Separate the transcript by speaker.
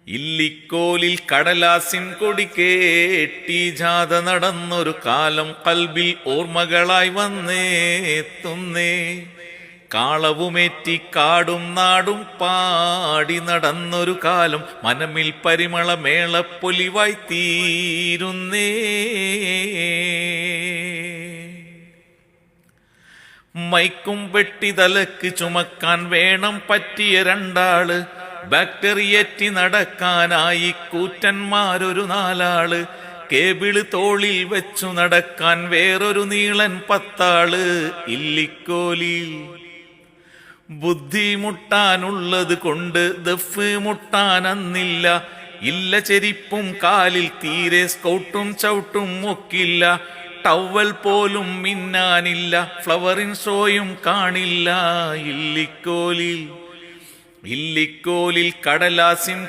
Speaker 1: ഇല്ലിക്കോലിൽ കടലാസിൻ കൊടി കേട്ടി ജാഥ നടന്നൊരു കാലം കൽബിൽ ഓർമ്മകളായി വന്നേത്തുന്നേ. കാളവുമേറ്റി കാടും നാടും പാടി നടന്നൊരു കാലം മനമിൽ പരിമള മേളപ്പൊലിവായി തീരുന്നേ. മൈക്കും വെട്ടി തലക്ക് ചുമക്കാൻ വേണം പറ്റിയ രണ്ടാള്, ബാക്ടറിയേറ്റി നടക്കാനായി കൂറ്റന്മാരൊരു നാലാള്, കേബിള് തോളിൽ വെച്ചു നടക്കാൻ വേറൊരു നീളൻ 10 ആള്. ഇല്ലിക്കോലിൽ ബുദ്ധിമുട്ടാനുള്ളത് കൊണ്ട് ദഫ് മുട്ടാനന്നില്ല. ഇല്ല ചെരിപ്പും കാലിൽ തീരെ സ്കൗട്ടും ചവിട്ടും ഒക്കില്ല. ടവൽ പോലും മിന്നാനില്ല, ഫ്ലവറിൻ ഷോയും കാണില്ല. ഇല്ലിക്കോലിൽ കടലാസിൻ